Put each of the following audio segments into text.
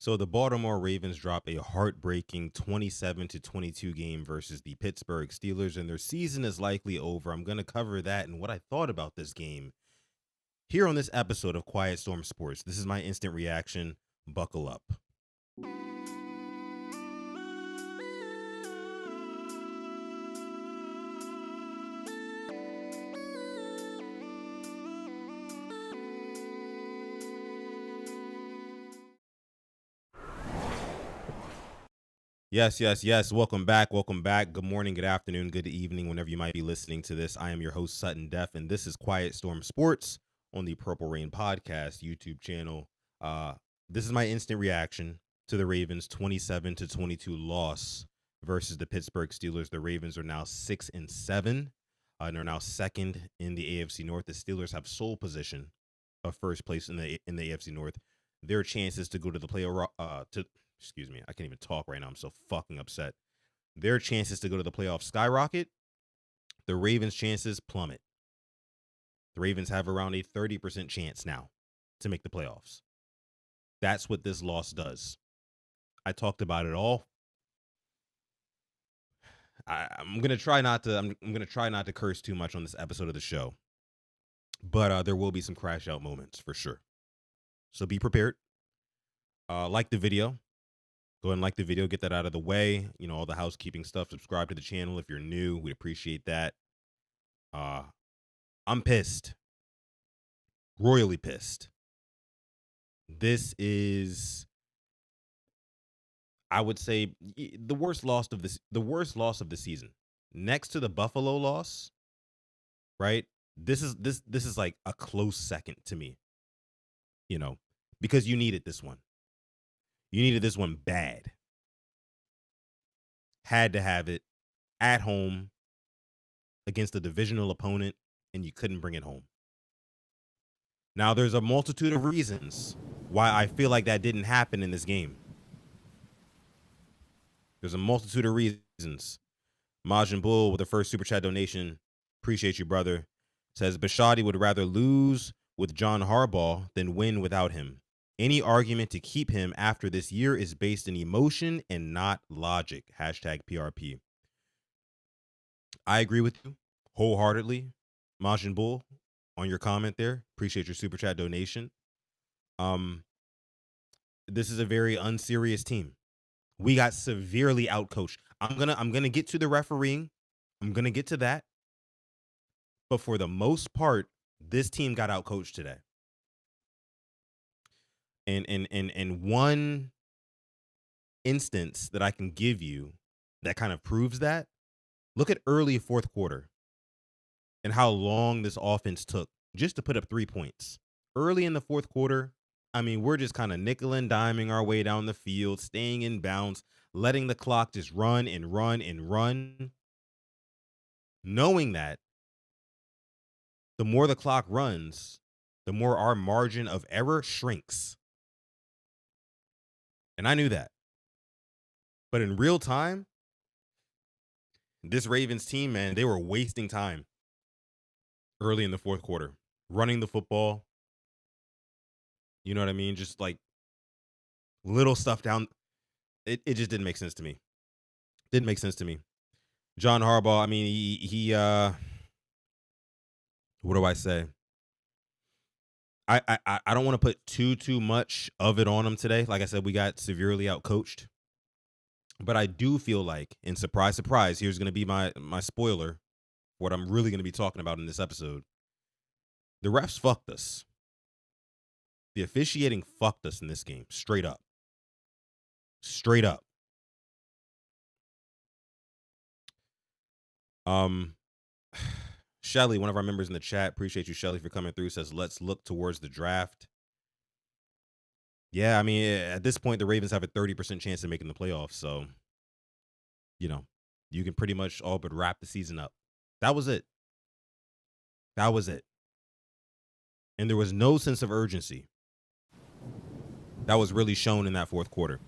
So the Baltimore Ravens drop a heartbreaking 27-22 game versus the Pittsburgh Steelers, and their season is likely over. I'm going to cover that and what I thought about this game here on this episode of Quiet Storm Sports. This is my instant reaction. Buckle up. Yes. Welcome back. Good morning, good afternoon, good evening, whenever you might be listening to this. I am your host, Sutton Def, and this is Quiet Storm Sports on the Purple Rain Podcast YouTube channel. This is my instant reaction to the Ravens 27-22 loss versus the Pittsburgh Steelers. The Ravens are now 6-7 and are now second in the AFC North. The Steelers have sole position of first place in the AFC North. Their chances to go to the playoff excuse me, I can't even talk right now. I'm so fucking upset. Their chances to go to the playoffs skyrocket. The Ravens' chances plummet. The Ravens have around a 30% chance now to make the playoffs. That's what this loss does. I talked about it all. I'm gonna try not to curse too much on this episode of the show, but there will be some crash out moments for sure. So be prepared. Like the video. Go ahead and like the video, get that out of the way. You know, all the housekeeping stuff. Subscribe to the channel if you're new. We'd appreciate that. I'm pissed. Royally pissed. This is, I would say, the worst loss of the season. Next to the Buffalo loss, right? This is like a close second to me. You know, because you needed this one. You needed this one bad. Had to have it at home against a divisional opponent, and you couldn't bring it home. Now, there's a multitude of reasons why I feel like that didn't happen in this game. There's a multitude of reasons. Majin Bull with the first Super Chat donation. Appreciate you, brother. Says, Bishotti would rather lose with John Harbaugh than win without him. Any argument to keep him after this year is based in emotion and not logic. Hashtag PRP. I agree with you wholeheartedly, Majin Bull, on your comment there. Appreciate your Super Chat donation. This is a very unserious team. We got severely outcoached. I'm gonna get to the refereeing. I'm gonna get to that. But for the most part, this team got outcoached today. And one instance that I can give you that kind of proves that, look at early fourth quarter and how long this offense took just to put up 3 points. Early in the fourth quarter, I mean, we're just kind of nickel and diming our way down the field, staying in bounds, letting the clock just run and run and run, knowing that the more the clock runs, the more our margin of error shrinks. And I knew that. But in real time, this Ravens team, man, they were wasting time early in the fourth quarter, running the football. You know what I mean? Just like little stuff down. It just didn't make sense to me. Didn't make sense to me. John Harbaugh, I mean, he what do I say? I don't want to put too much of it on him today. Like I said, we got severely outcoached. But I do feel like, and surprise, here's going to be my spoiler, what I'm really going to be talking about in this episode. The refs fucked us. The officiating fucked us in this game, straight up. Straight up. Shelly, one of our members in the chat, appreciate you, Shelly, for coming through, says, let's look towards the draft. Yeah, I mean, at this point, the Ravens have a 30% chance of making the playoffs. So, you know, you can pretty much all but wrap the season up. That was it. That was it. And there was no sense of urgency that was really shown in that fourth quarter.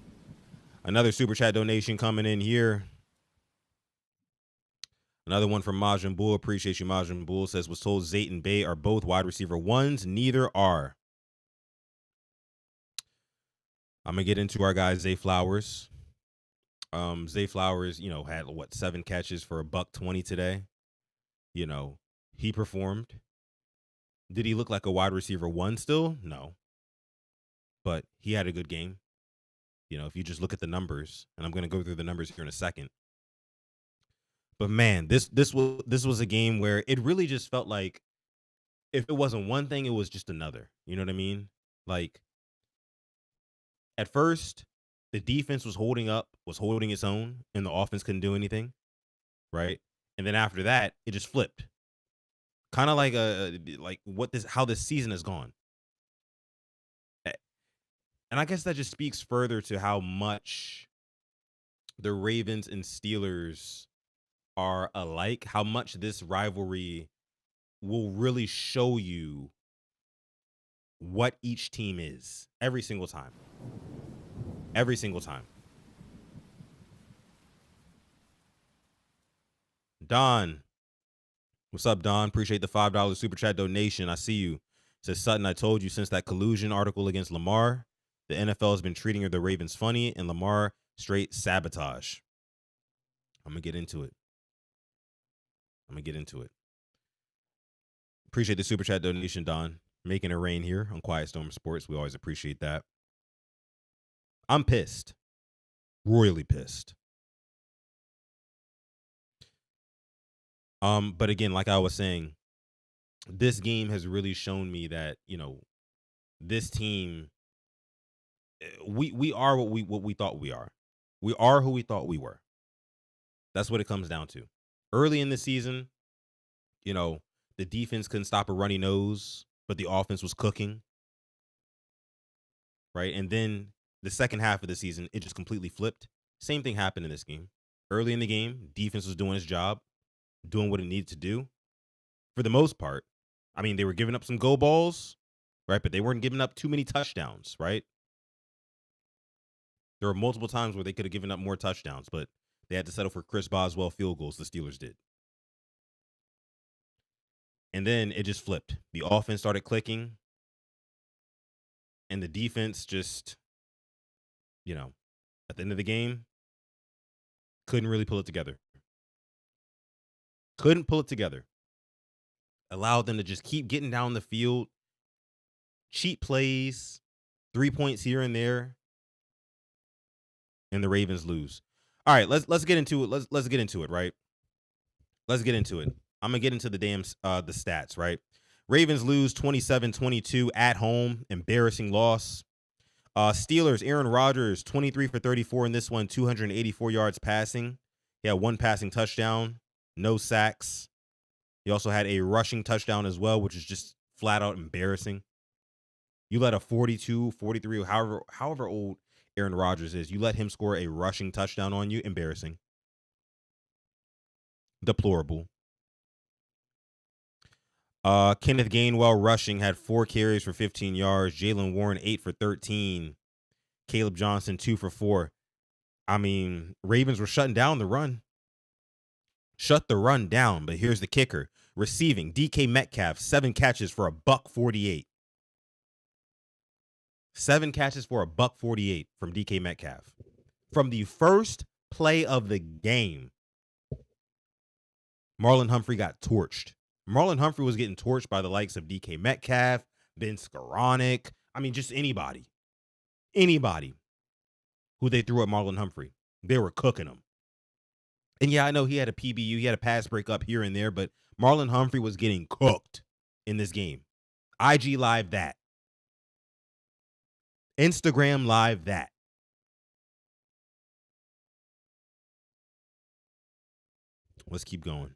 Another Super Chat donation coming in here. Another one from Majin Bull. Appreciate you, Majin Bull. Says, was told Zayt and Bay are both wide receiver ones. Neither are. I'm gonna get into our guy Zay Flowers. Zay Flowers, had what 7 catches for $120 today. He performed. Did he look like a wide receiver one still? No, but he had a good game. If you just look at the numbers, and I'm gonna go through the numbers here in a second. But man, this was a game where it really just felt like if it wasn't one thing, it was just another. You know what I mean? Like at first, the defense was holding its own, and the offense couldn't do anything, right? And then after that, it just flipped. Kind of like how this season has gone. And I guess that just speaks further to how much the Ravens and Steelers are alike, how much this rivalry will really show you what each team is every single time. Every single time. Don. What's up, Don? Appreciate the $5 super chat donation. I see you. Says Sutton, I told you since that collusion article against Lamar, the NFL has been treating the Ravens funny and Lamar straight sabotage. I'm going to get into it. Appreciate the super chat donation, Don. Making it rain here on Quiet Storm Sports. We always appreciate that. I'm pissed. Royally pissed. But again, like I was saying, this game has really shown me that, this team, we are what we thought we are. We are who we thought we were. That's what it comes down to. Early in the season, the defense couldn't stop a runny nose, but the offense was cooking. Right? And then the second half of the season, it just completely flipped. Same thing happened in this game. Early in the game, defense was doing its job, doing what it needed to do. For the most part, I mean, they were giving up some go balls, right? But they weren't giving up too many touchdowns, right? There were multiple times where they could have given up more touchdowns, but they had to settle for Chris Boswell field goals, the Steelers did. And then it just flipped. The offense started clicking. And the defense just, at the end of the game, couldn't really pull it together. Allowed them to just keep getting down the field. Cheap plays, 3 points here and there. And the Ravens lose. All right, let's get into it. Let's get into it, right? Let's get into it. I'm going to get into the the stats, right? Ravens lose 27-22 at home. Embarrassing loss. Steelers, Aaron Rodgers, 23 for 34 in this one, 284 yards passing. He had 1 passing touchdown, no sacks. He also had a rushing touchdown as well, which is just flat out embarrassing. You let a 42, 43, however old Aaron Rodgers is, you let him score a rushing touchdown on you, embarrassing. Deplorable. Kenneth Gainwell rushing had 4 carries for 15 yards. Jaylen Warren 8 for 13. Caleb Johnson 2 for 4. I mean, Ravens were shutting down the run. Shut the run down, but here's the kicker. Receiving, DK Metcalf, 7 catches for $148. 7 catches for $148 from DK Metcalf. From the first play of the game, Marlon Humphrey got torched. Marlon Humphrey was getting torched by the likes of DK Metcalf, Ben Skowronek. I mean, just anybody. Anybody who they threw at Marlon Humphrey. They were cooking him. And yeah, I know he had a PBU. He had a pass breakup here and there, but Marlon Humphrey was getting cooked in this game. IG Live that. Instagram Live that. Let's keep going.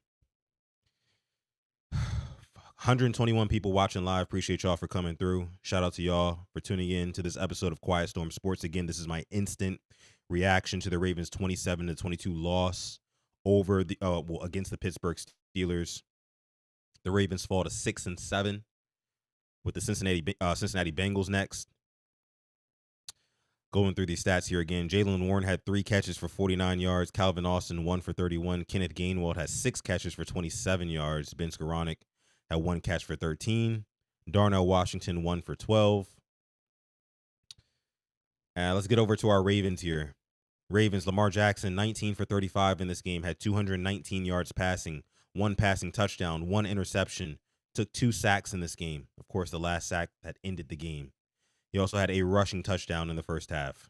121 people watching live. Appreciate y'all for coming through. Shout out to y'all for tuning in to this episode of Quiet Storm Sports. Again, this is my instant reaction to the Ravens 27-22 loss over the against the Pittsburgh Steelers. The Ravens fall to 6-7 with the Cincinnati Bengals next. Going through these stats here again, Jaylen Warren had 3 catches for 49 yards. Calvin Austin 1 for 31. Kenneth Gainwell has 6 catches for 27 yards. Ben Skowronek had 1 catch for 13. Darnell Washington 1 for 12. Let's get over to our Ravens here. Ravens, Lamar Jackson, 19 for 35 in this game, had 219 yards passing, one passing touchdown, one interception, took 2 sacks in this game. Of course, the last sack that ended the game. He also had a rushing touchdown in the first half.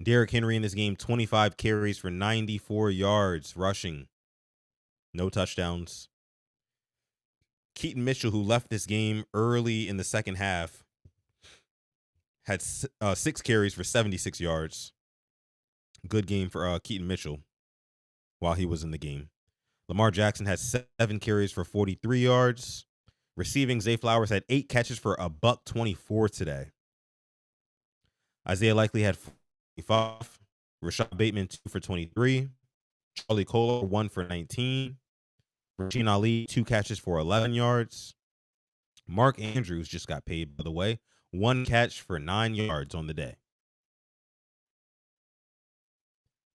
Derrick Henry in this game, 25 carries for 94 yards rushing. No touchdowns. Keaton Mitchell, who left this game early in the second half, had 6 carries for 76 yards. Good game for Keaton Mitchell while he was in the game. Lamar Jackson had 7 carries for 43 yards. Receiving, Zay Flowers had 8 catches for $124 today. Isaiah Likely had 45. Rashad Bateman, 2 for 23. Charlie Kohler, 1 for 19. Rasheen Ali, 2 catches for 11 yards. Mark Andrews just got paid, by the way. 1 catch for 9 yards on the day.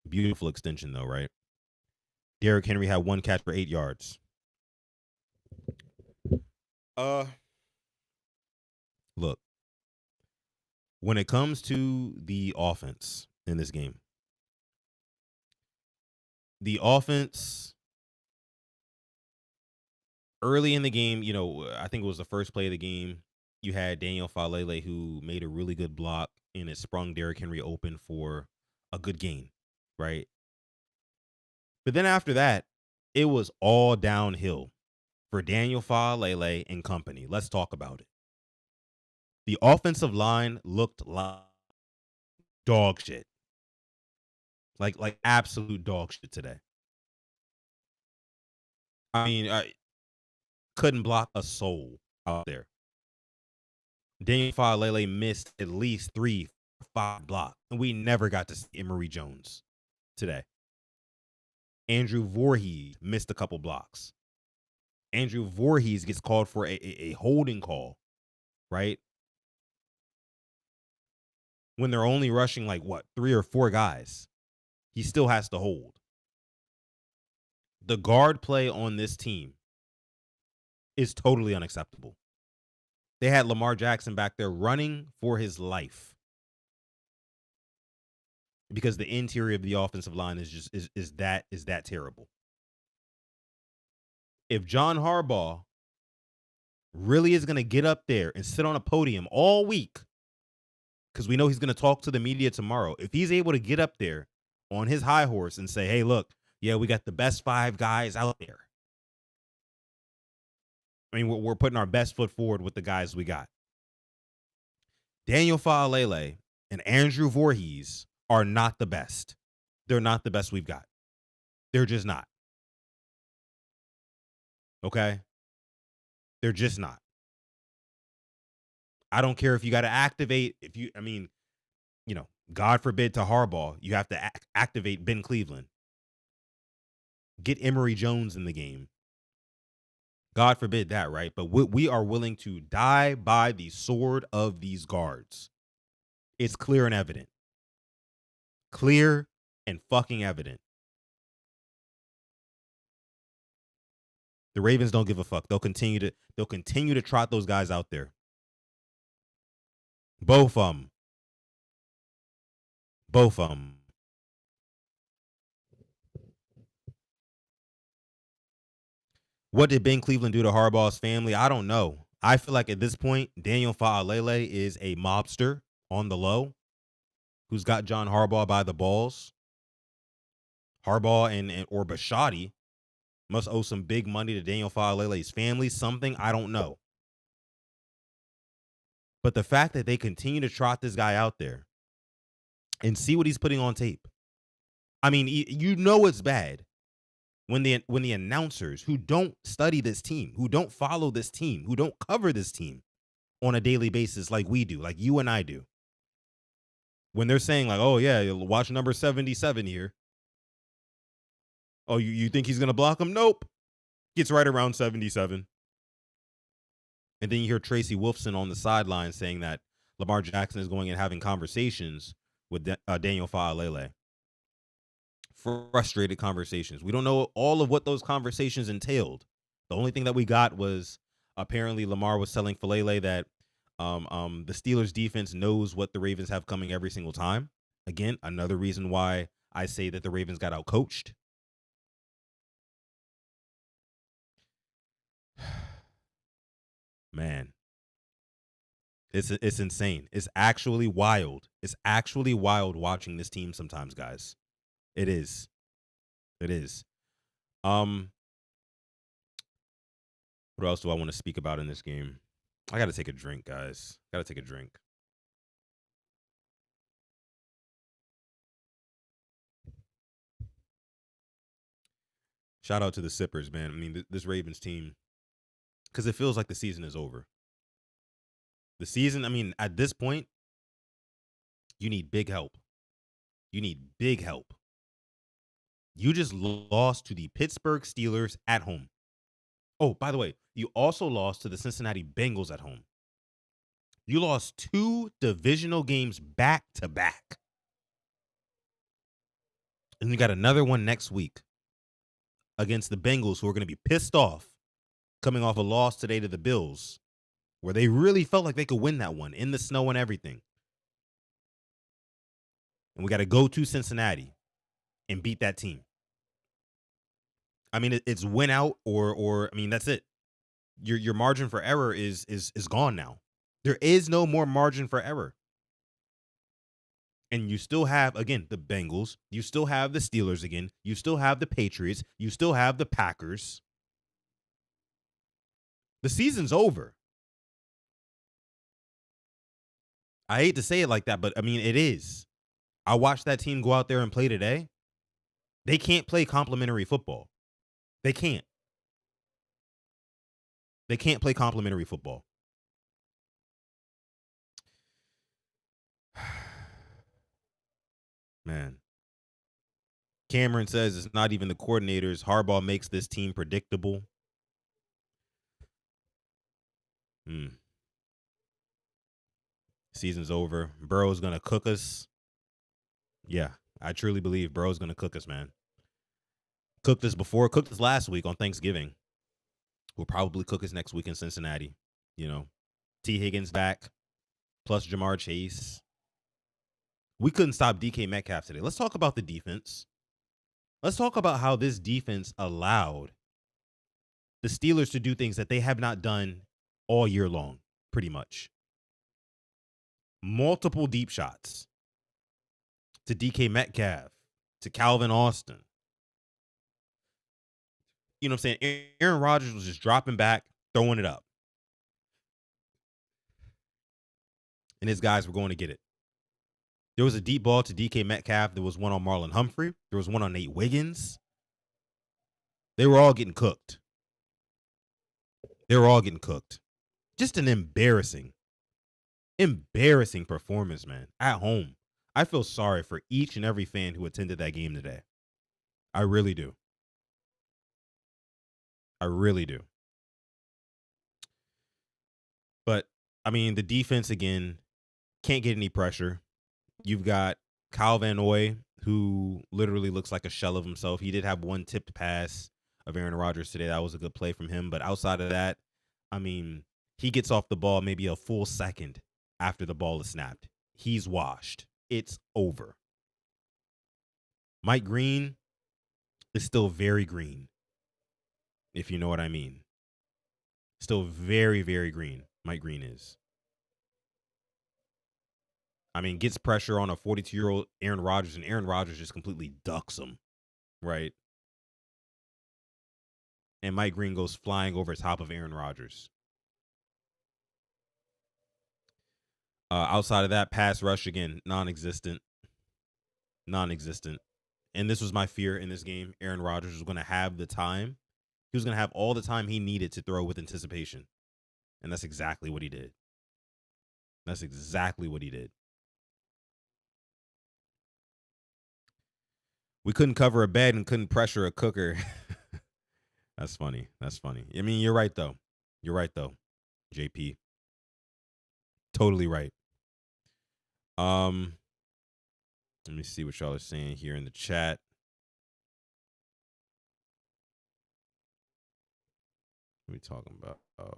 Beautiful extension, though, right? Derrick Henry had 1 catch for 8 yards. Look, when it comes to the offense in this game, the offense early in the game, I think it was the first play of the game, you had Daniel Falele who made a really good block and it sprung Derrick Henry open for a good gain, right? But then after that, it was all downhill for Daniel Falele and company. Let's talk about it. The offensive line looked like dog shit. Like absolute dog shit today. I mean, I couldn't block a soul out there. Daniel Falele missed at least 3-5 blocks, and we never got to see Emory Jones today. Andrew Voorhees missed a couple blocks. Andrew Voorhees gets called for a holding call, right? When they're only rushing 3 or 4 guys, he still has to hold. The guard play on this team is totally unacceptable. They had Lamar Jackson back there running for his life because the interior of the offensive line is that terrible. If John Harbaugh really is going to get up there and sit on a podium all week, because we know he's going to talk to the media tomorrow, if he's able to get up there on his high horse and say, hey, look, yeah, we got the best 5 guys out there. I mean, we're putting our best foot forward with the guys we got. Daniel Falele and Andrew Voorhees are not the best. They're not the best we've got. They're just not. Okay? They're just not. I don't care if you got to activate, God forbid to Harbaugh, you have to activate Ben Cleveland. Get Emory Jones in the game. God forbid that, right? But we are willing to die by the sword of these guards. It's clear and evident. Clear and fucking evident. The Ravens don't give a fuck. They'll continue to trot those guys out there. Both of them. What did Ben Cleveland do to Harbaugh's family? I don't know. I feel like at this point, Daniel Falele is a mobster on the low who's got John Harbaugh by the balls. Harbaugh or Bisciotti must owe some big money to Daniel Falele's family. Something, I don't know. But the fact that they continue to trot this guy out there and see what he's putting on tape. I mean, it's bad when the announcers who don't study this team, who don't follow this team, who don't cover this team on a daily basis like we do, like you and I do. When they're saying oh yeah, watch number 77 here. Oh, you think he's going to block him? Nope. Gets right around 77. And then you hear Tracy Wolfson on the sideline saying that Lamar Jackson is going and having conversations with Daniel Falele. Frustrated conversations. We don't know all of what those conversations entailed. The only thing that we got was apparently Lamar was telling Falele that The Steelers defense knows what the Ravens have coming every single time. Again, another reason why I say that the Ravens got outcoached. Man, it's insane. It's actually wild. It's actually wild watching this team sometimes, guys. It is. It is. What else do I want to speak about in this game? I got to take a drink, guys. Got to take a drink. Shout out to the sippers, man. I mean, this Ravens team, because it feels like the season is over. The season, I mean, at this point, you need big help. You need big help. You just lost to the Pittsburgh Steelers at home. Oh, by the way, you also lost to the Cincinnati Bengals at home. You lost 2 divisional games back to back. And you got another one next week against the Bengals, who are going to be pissed off coming off a loss today to the Bills, where they really felt like they could win that one in the snow and everything. And we got to go to Cincinnati and beat that team. I mean, it's win out or I mean, that's it. Your margin for error is gone now. There is no more margin for error. And you still have, again, the Bengals. You still have the Steelers again. You still have the Patriots. You still have the Packers. The season's over. I hate to say it like that, but I mean, it is. I watched that team go out there and play today. They can't play complimentary football. They can't. They can't play complimentary football. Man. Cameron says it's not even the coordinators. Harbaugh makes this team predictable. Season's over. Burrow's going to cook us. Yeah, I truly believe Burrow's going to cook us, man. Cooked us before. Cooked us last week on Thanksgiving. Will probably cook us next week in Cincinnati. You know, T. Higgins back, plus Jamar Chase. We couldn't stop DK Metcalf today. Let's talk about the defense. Let's talk about how this defense allowed the Steelers to do things that they have not done all year long, pretty much. Multiple deep shots to DK Metcalf, to Calvin Austin. You know what I'm saying? Aaron Rodgers was just dropping back, throwing it up. And his guys were going to get it. There was a deep ball to DK Metcalf. There was one on Marlon Humphrey. There was one on Nate Wiggins. They were all getting cooked. They were all getting cooked. Just an embarrassing performance, man, at home. I feel sorry for each and every fan who attended that game today. I really do. I really do. But, I mean, the defense, again, can't get any pressure. You've got Kyle Van Noy, who literally looks like a shell of himself. He did have one tipped pass of Aaron Rodgers today. That was a good play from him. But outside of that, I mean, he gets off the ball maybe a full second after the ball is snapped. He's washed. It's over. Mike Green is still very green, if you know what I mean. Still very, very green. Mike Green is. I mean, gets pressure on a 42-year-old Aaron Rodgers, and Aaron Rodgers just completely ducks him, right? And Mike Green goes flying over top of Aaron Rodgers. Outside of that, pass rush, again, non-existent. Non-existent. And this was my fear in this game. Aaron Rodgers was going to have the time. He was going to have all the time he needed to throw with anticipation. And that's exactly what he did. That's exactly what he did. We couldn't cover a bed and couldn't pressure a cooker. That's funny. That's funny. I mean, you're right, though. You're right, though, JP. Totally right. Let me see what y'all are saying here in the chat. What are we talking about? Oh.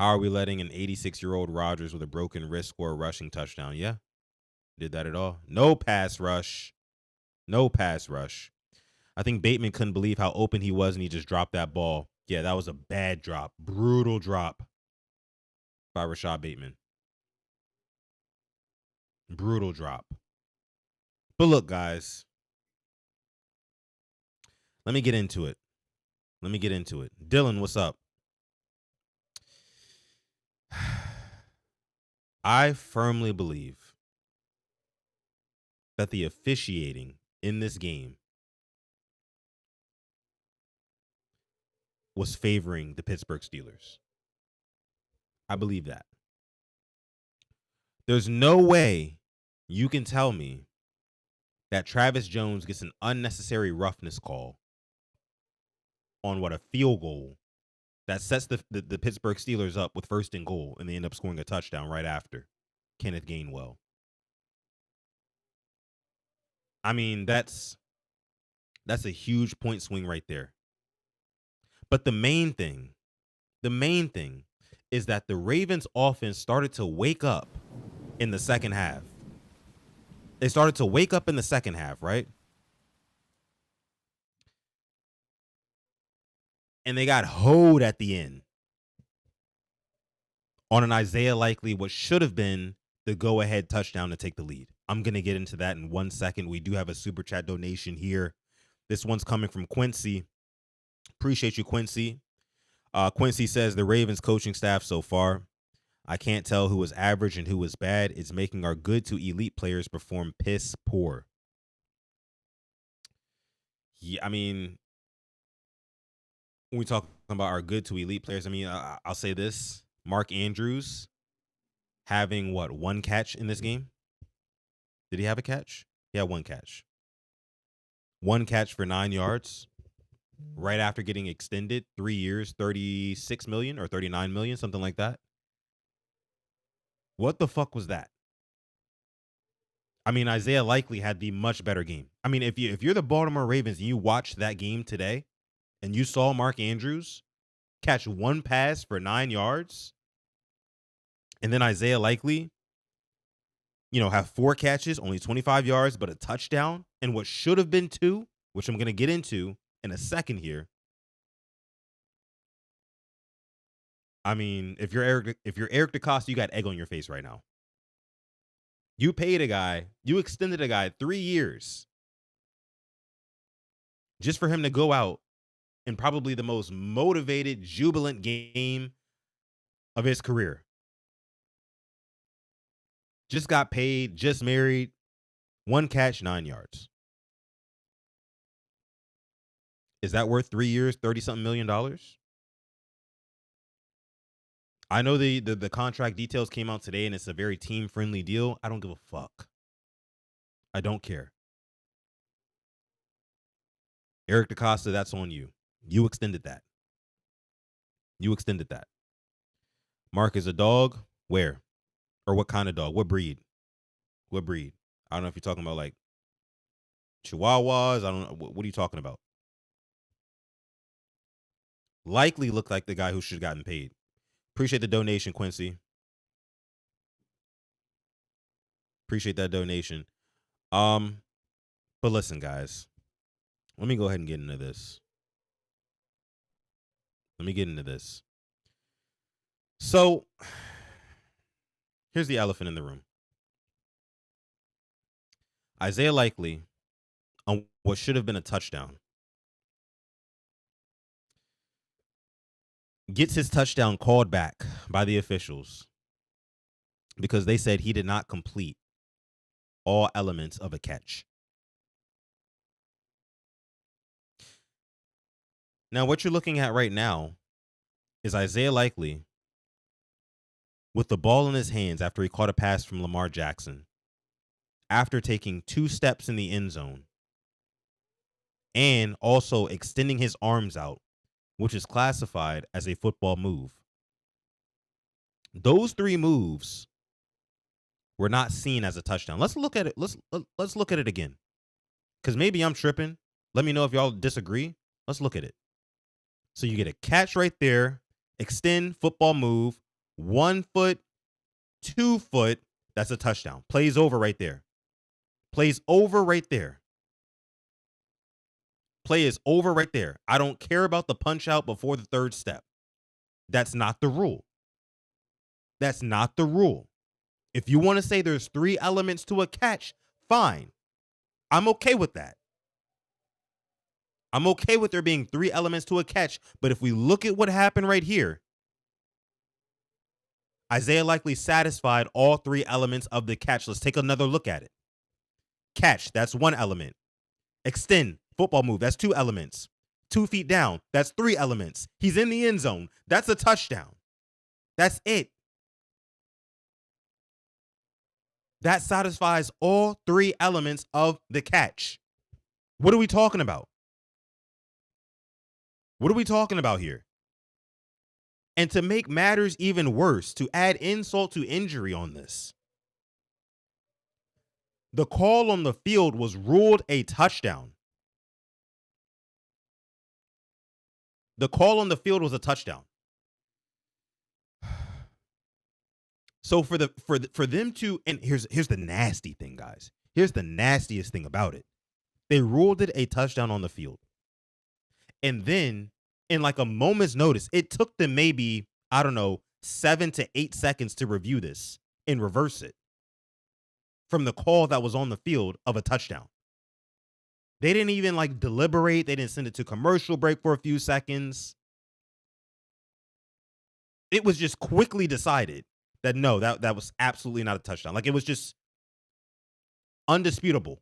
How are we letting an 86-year-old Rodgers with a broken wrist score a rushing touchdown? Yeah, did that at all. No pass rush. No pass rush. I think Bateman couldn't believe how open he was and he just dropped that ball. Yeah, that was a bad drop. Brutal drop by Rashad Bateman. Brutal drop. But look, guys, let me get into it. Dylan, what's up? I firmly believe that the officiating in this game was favoring the Pittsburgh Steelers. I believe that. There's no way you can tell me that Travis Jones gets an unnecessary roughness call on a field goal that sets the Pittsburgh Steelers up with 1st and goal, and they end up scoring a touchdown right after. Kenneth Gainwell. I mean, that's a huge point swing right there. But the main thing is that the Ravens offense started to wake up in the second half. They started to wake up in the second half, right? And they got hoed at the end on an Isaiah Likely, what should have been the go-ahead touchdown to take the lead. I'm going to get into that in 1 second. We do have a super chat donation here. This one's coming from Quincy. Appreciate you, Quincy. Quincy says the Ravens coaching staff so far, I can't tell who was average and who was bad. It's making our good to elite players perform piss poor. Yeah, I mean, when we talk about our good to elite players, I mean, I'll say this. Mark Andrews having, one catch in this game? Did he have a catch? He had one catch. One catch for 9 yards right after getting extended 3 years, $36 million or $39 million, something like that. What the fuck was that? I mean, Isaiah Likely had the much better game. I mean, if you're the Baltimore Ravens and you watched that game today and you saw Mark Andrews catch one pass for 9 yards and then Isaiah Likely, have 4 catches, only 25 yards, but a touchdown and what should have been 2, which I'm going to get into in a second here. I mean, if you're Eric DeCosta, you got egg on your face right now. You paid a guy, you extended a guy 3 years just for him to go out in probably the most motivated, jubilant game of his career. Just got paid, just married, 1 catch, 9 yards. Is that worth 3 years, $30-something million? I know the contract details came out today and it's a very team-friendly deal. I don't give a fuck. I don't care. Eric DeCosta, that's on you. You extended that. Mark is a dog. Where? Or what kind of dog? What breed? I don't know if you're talking about like Chihuahuas. I don't know. What are you talking about? Likely looked like the guy who should have gotten paid. Appreciate the donation, Quincy. Appreciate that donation. But listen, guys. Let me go ahead and get into this. So, here's the elephant in the room. Isaiah Likely, on what should have been a touchdown, gets his touchdown called back by the officials because they said he did not complete all elements of a catch. Now, what you're looking at right now is Isaiah Likely with the ball in his hands after he caught a pass from Lamar Jackson, after taking 2 steps in the end zone, and also extending his arms out, which is classified as a football move. Those 3 moves were not seen as a touchdown. Let's look at it. Let's look at it again. Because maybe I'm tripping. Let me know if y'all disagree. Let's look at it. So you get a catch right there, extend, football move, 1 foot, 2 foot, that's a touchdown. Plays over right there. Plays over right there. Play is over right there. I don't care about the punch out before the third step. That's not the rule. That's not the rule. If you want to say there's 3 elements to a catch, fine. I'm okay with that. I'm okay with there being 3 elements to a catch, but if we look at what happened right here, Isaiah Likely satisfied all 3 elements of the catch. Let's take another look at it. Catch, that's 1 element. Extend, football move, that's 2 elements. 2 feet down, that's 3 elements. He's in the end zone, that's a touchdown. That's it. That satisfies all 3 elements of the catch. What are we talking about? What are we talking about here? And to make matters even worse, to add insult to injury on this, the call on the field was ruled a touchdown. The call on the field was a touchdown. So for them to, and here's the nasty thing, guys. Here's the nastiest thing about it. They ruled it a touchdown on the field. And then in like a moment's notice, it took them maybe, I don't know, 7 to 8 seconds to review this and reverse it from the call that was on the field of a touchdown. They didn't even like deliberate. They didn't send it to commercial break for a few seconds. It was just quickly decided that no, that was absolutely not a touchdown. Like it was just undisputable.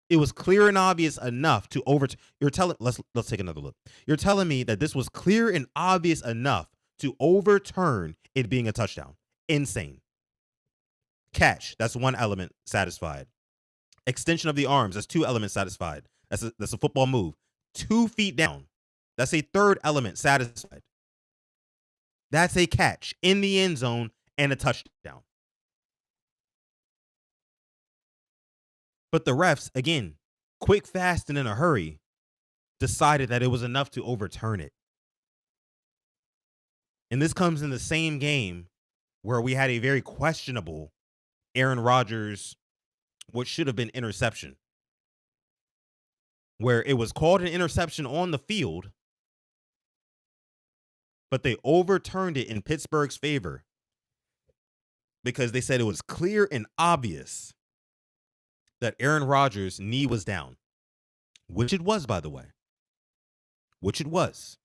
It was clear and obvious enough to let's take another look. You're telling me that this was clear and obvious enough to overturn it being a touchdown. Insane. Catch, that's 1 element satisfied. Extension of the arms, that's 2 elements satisfied. That's a football move. 2 feet down, that's a 3rd element satisfied. That's a catch in the end zone and a touchdown. But the refs, again, quick, fast, and in a hurry, decided that it was enough to overturn it. And this comes in the same game where we had a very questionable Aaron Rodgers, what should have been interception, where it was called an interception on the field, but they overturned it in Pittsburgh's favor because they said it was clear and obvious that Aaron Rodgers' knee was down, which it was, by the way, which it was.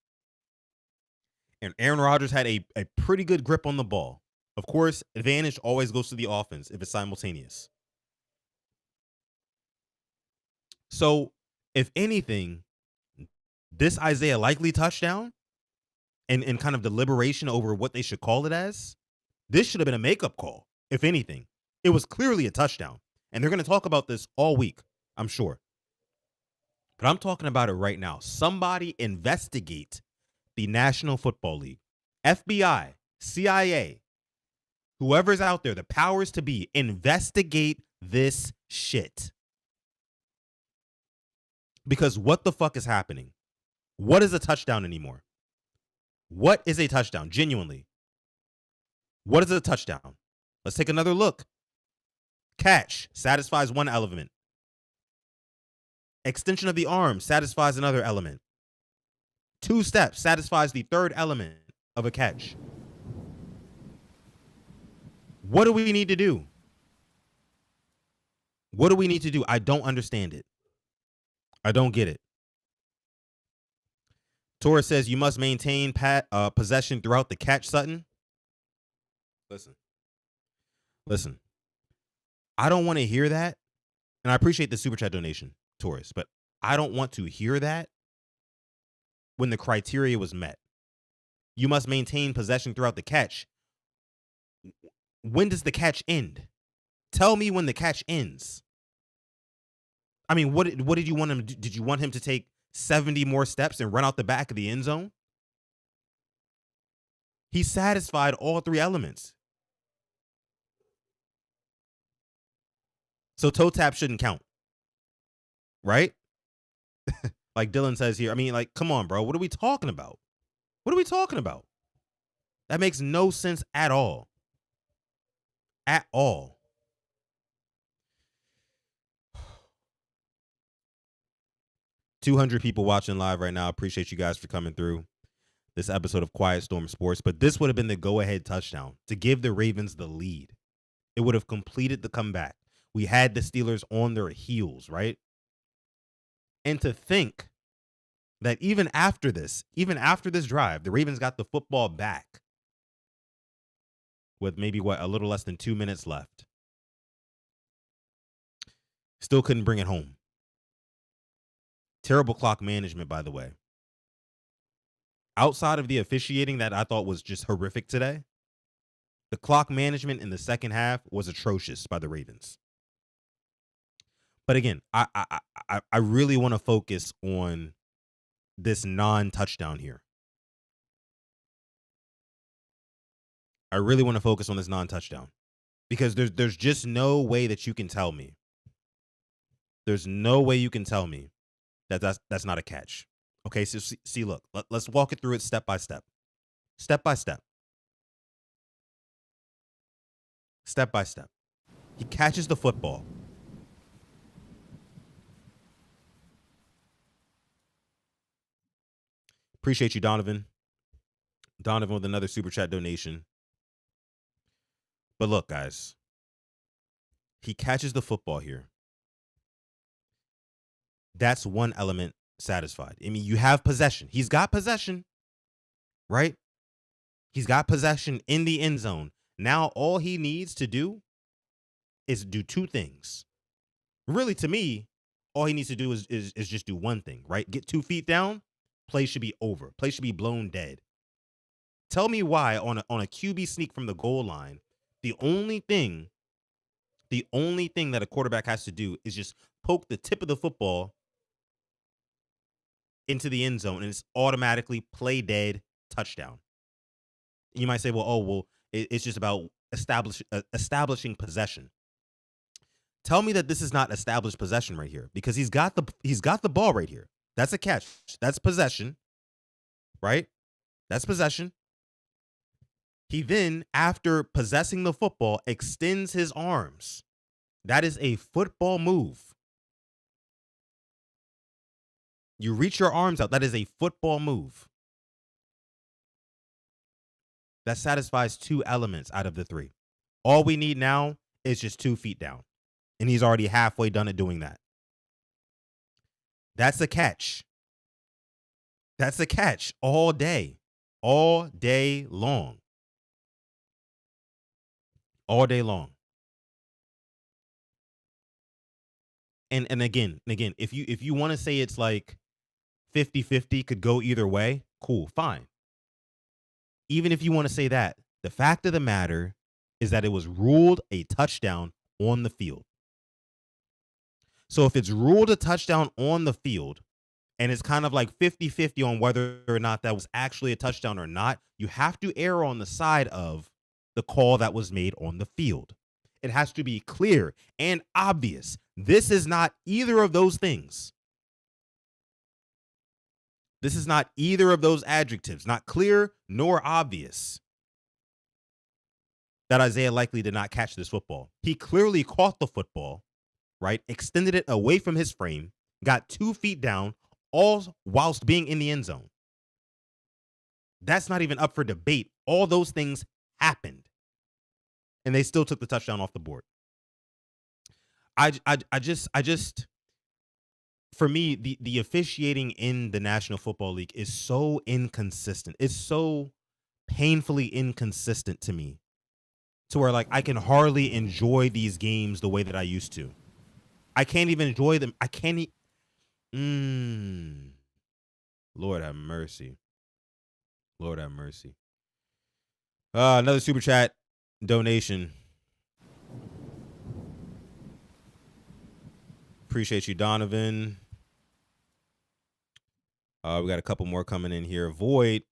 And Aaron Rodgers had a pretty good grip on the ball. Of course, advantage always goes to the offense if it's simultaneous. So, if anything, this Isaiah Likely touchdown and kind of deliberation over what they should call it as, this should have been a makeup call, if anything. It was clearly a touchdown. And they're going to talk about this all week, I'm sure. But I'm talking about it right now. Somebody investigate the National Football League. FBI, CIA, whoever's out there, the powers to be, investigate this shit. Because what the fuck is happening? What is a touchdown anymore? What is a touchdown? Genuinely. What is a touchdown? Let's take another look. Catch satisfies 1 element. Extension of the arm satisfies another element. 2 steps satisfies the 3rd element of a catch. What do we need to do? What do we need to do? I don't understand it. I don't get it. Torres says you must maintain possession throughout the catch, Sutton. Listen. I don't want to hear that. And I appreciate the super chat donation, Torres, but I don't want to hear that when the criteria was met. You must maintain possession throughout the catch. When does the catch end? Tell me when the catch ends. I mean, what did you want him to do? Did you want him to take 70 more steps and run out the back of the end zone? He satisfied all 3 elements. So toe tap shouldn't count, right? Like Dylan says here. I mean, like, come on, bro. What are we talking about? What are we talking about? That makes no sense at all. At all. $200 people watching live right now. Appreciate you guys for coming through this episode of Quiet Storm Sports. But this would have been the go-ahead touchdown to give the Ravens the lead. It would have completed the comeback. We had the Steelers on their heels, right? And to think that even after this drive, the Ravens got the football back with maybe a little less than 2 minutes left. Still couldn't bring it home. Terrible clock management, by the way. Outside of the officiating that I thought was just horrific today, the clock management in the second half was atrocious by the Ravens. But again, I really want to focus on this non-touchdown here. I really want to focus on this non-touchdown because there's just no way that you can tell me. There's no way you can tell me that that's not a catch. Okay, so see look, let's walk it through it step by step. Step by step. Step by step. He catches the football. Appreciate you, Donovan. Donovan with another super chat donation. But look, guys, he catches the football here. That's one element satisfied. I mean, you have possession. He's got possession, right? He's got possession in the end zone. Now all he needs to do is do two things. Really, to me, all he needs to do is just do one thing, right? Get 2 feet down, play should be over. Play should be blown dead. Tell me why on a QB sneak from the goal line, the only thing that a quarterback has to do is just poke the tip of the football into the end zone, and it's automatically play dead, touchdown. You might say, well, it's just about establishing possession. Tell me that this is not established possession right here, because he's got the ball right here. That's a catch. That's possession, right? That's possession. He then, after possessing the football, extends his arms. That is a football move. You reach your arms out. That is a football move. That satisfies 2 elements out of the 3. All we need now is just 2 feet down. And he's already halfway done at doing that. That's a catch. That's a catch all day. All day long. All day long. And again, if you want to say it's like 50-50 could go either way, cool, fine. Even if you want to say that, the fact of the matter is that it was ruled a touchdown on the field. So if it's ruled a touchdown on the field, and it's kind of like 50-50 on whether or not that was actually a touchdown or not, you have to err on the side of the call that was made on the field. It has to be clear and obvious. This is not either of those things. This is not either of those adjectives, not clear nor obvious, that Isaiah Likely did not catch this football. He clearly caught the football, right? Extended it away from his frame, got 2 feet down, all whilst being in the end zone. That's not even up for debate. All those things happened, and they still took the touchdown off the board. I just, for me, the officiating in the National Football League is so inconsistent. It's so painfully inconsistent to me, to where like I can hardly enjoy these games the way that I used to. I can't even enjoy them. I can't. Lord have mercy. Lord have mercy. Another super chat donation. Appreciate you, Donovan. We got a couple more coming in here. Void.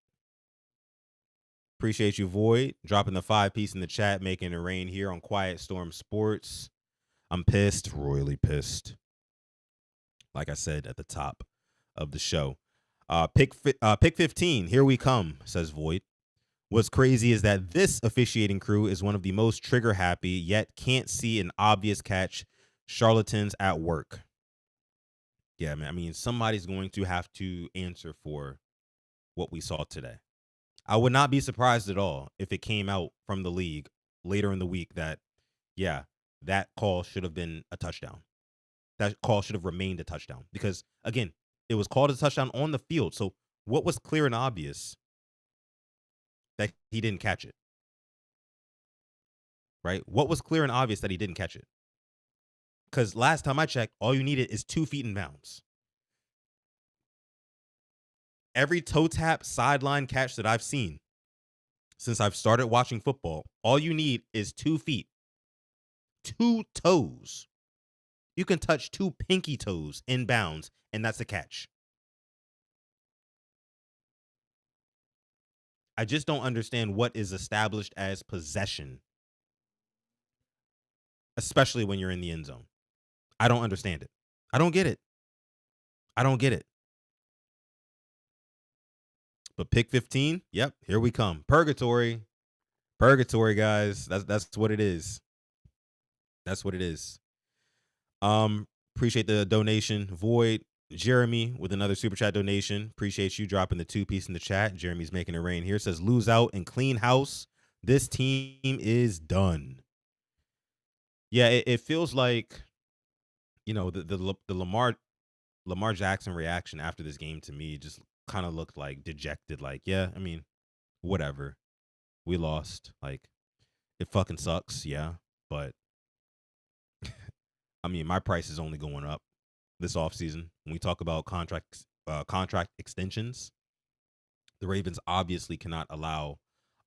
Appreciate you, Void. Dropping the 5-piece in the chat, making it rain here on Quiet Storm Sports. I'm pissed, royally pissed. Like I said at the top of the show. Pick 15, here we come, says Void. What's crazy is that this officiating crew is one of the most trigger happy, yet can't see an obvious catch charlatans at work. Yeah, man. I mean, somebody's going to have to answer for what we saw today. I would not be surprised at all if it came out from the league later in the week that, yeah, that call should have been a touchdown. That call should have remained a touchdown because, again, it was called a touchdown on the field. So, what was clear and obvious that he didn't catch it, right? What was clear and obvious that he didn't catch it? Because last time I checked, all you needed is 2 feet in bounds. Every toe tap sideline catch that I've seen since I've started watching football, all you need is 2 feet, two toes. You can touch two pinky toes in bounds, and that's a catch. I just don't understand what is established as possession, especially when you're in the end zone. I don't understand it. I don't get it. I don't get it. But pick 15, yep, here we come. Purgatory. Purgatory, guys. That's what it is. That's what it is. Appreciate the donation. Void Jeremy with another super chat donation. Appreciate you dropping the 2-piece in the chat. Jeremy's making it rain here. Says lose out and clean house. This team is done. Yeah, it feels like, the Lamar Jackson reaction after this game to me just kind of looked like dejected. Like, yeah, I mean, whatever. We lost. Like, it fucking sucks. Yeah, but I mean, my price is only going up this offseason. When we talk about contract extensions, the Ravens obviously cannot allow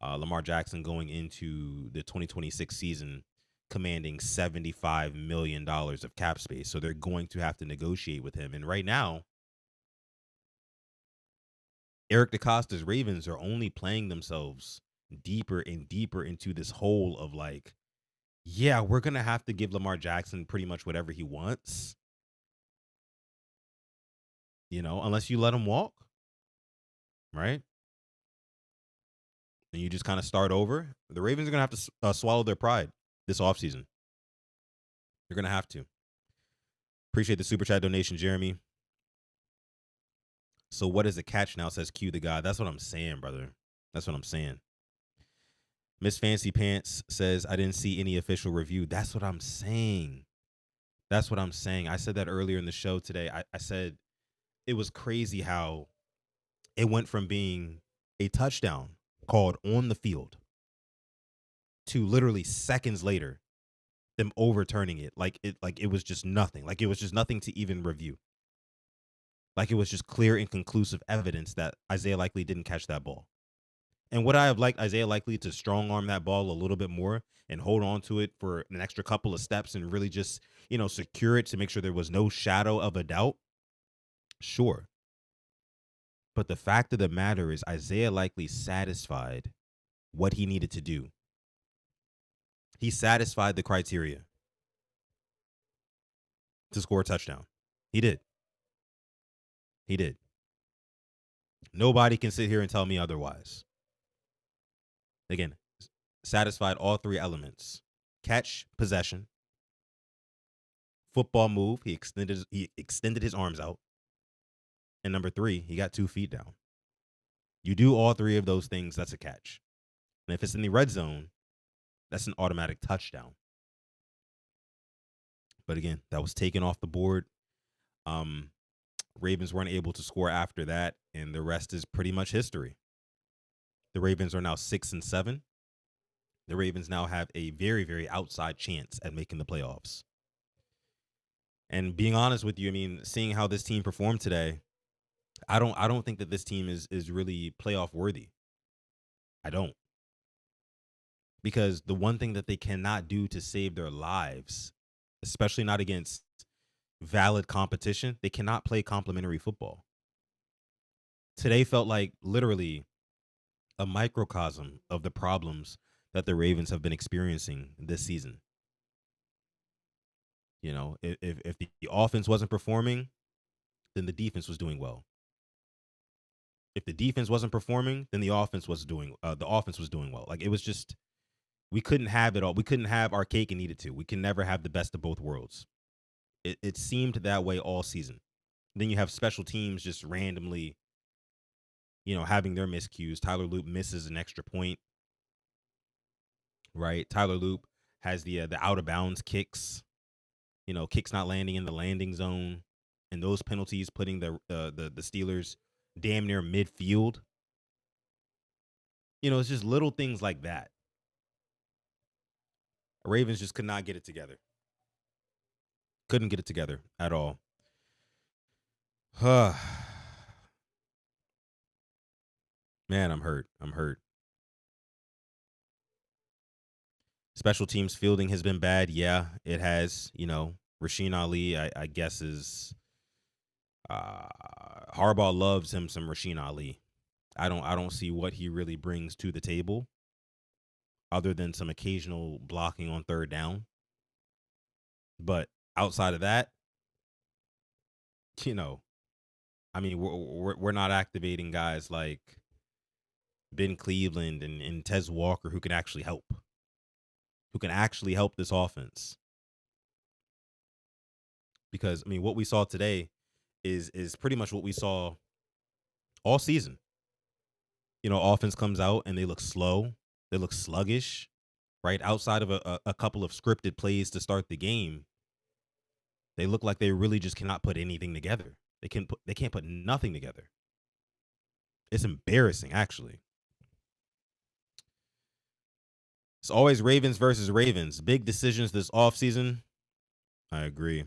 Lamar Jackson going into the 2026 season commanding $75 million of cap space. So they're going to have to negotiate with him. And right now, Eric DeCosta's Ravens are only playing themselves deeper and deeper into this hole of like, yeah, we're going to have to give Lamar Jackson pretty much whatever he wants, unless you let him walk, right? And you just kind of start over. The Ravens are going to have to swallow their pride this offseason. They're going to have to. Appreciate the super chat donation, Jeremy. So what is the catch now, says Q the guy. That's what I'm saying, brother. That's what I'm saying. Miss Fancy Pants says, I didn't see any official review. That's what I'm saying. That's what I'm saying. I said that earlier in the show today. I said it was crazy how it went from being a touchdown called on the field to literally seconds later them overturning it like it was just nothing. Like it was just nothing to even review. Like it was just clear and conclusive evidence that Isaiah Likely didn't catch that ball. And would I have liked Isaiah Likely to strong arm that ball a little bit more and hold on to it for an extra couple of steps and really just, secure it to make sure there was no shadow of a doubt? Sure. But the fact of the matter is Isaiah Likely satisfied what he needed to do. He satisfied the criteria to score a touchdown. He did. He did. Nobody can sit here and tell me otherwise. Again, satisfied all three elements: catch, possession, football move. He extended his arms out, and number 3, he got 2 feet down. You do all three of those things, that's a catch. And if it's in the red zone, that's an automatic touchdown. But again, that was taken off the board. Ravens weren't able to score after that, and the rest is pretty much history. The Ravens are now 6-7. The Ravens now have a very, very outside chance at making the playoffs. And being honest with you, I mean, seeing how this team performed today, I don't think that this team is really playoff worthy. I don't. Because the one thing that they cannot do to save their lives, especially not against valid competition, they cannot play complementary football. Today felt like literally a microcosm of the problems that the Ravens have been experiencing this season. If the offense wasn't performing, then the defense was doing well. If the defense wasn't performing, then the offense was doing well. Like it was just we couldn't have it all. We couldn't have our cake and eat it too. We can never have the best of both worlds. It seemed that way all season. Then you have special teams just randomly, having their miscues. Tyler Loop misses an extra point, right? Tyler Loop has the out of bounds kicks, kicks not landing in the landing zone, and those penalties putting the Steelers damn near midfield. It's just little things like that. Ravens just could not get it together. Couldn't get it together at all. Man, I'm hurt. Special teams fielding has been bad. Yeah, it has. Rasheen Ali, I guess, is Harbaugh loves him some Rasheen Ali. I don't see what he really brings to the table other than some occasional blocking on third down. But outside of that, I mean, we're not activating guys like Ben Cleveland and Tez Walker who can actually help this offense. Because I mean, what we saw today is pretty much what we saw all season. Offense comes out and they look slow, they look sluggish, right? Outside of a couple of scripted plays to start the game, they look like they really just cannot put anything together. They can't put nothing together. It's embarrassing, actually. It's always Ravens versus Ravens. Big decisions this offseason. I agree.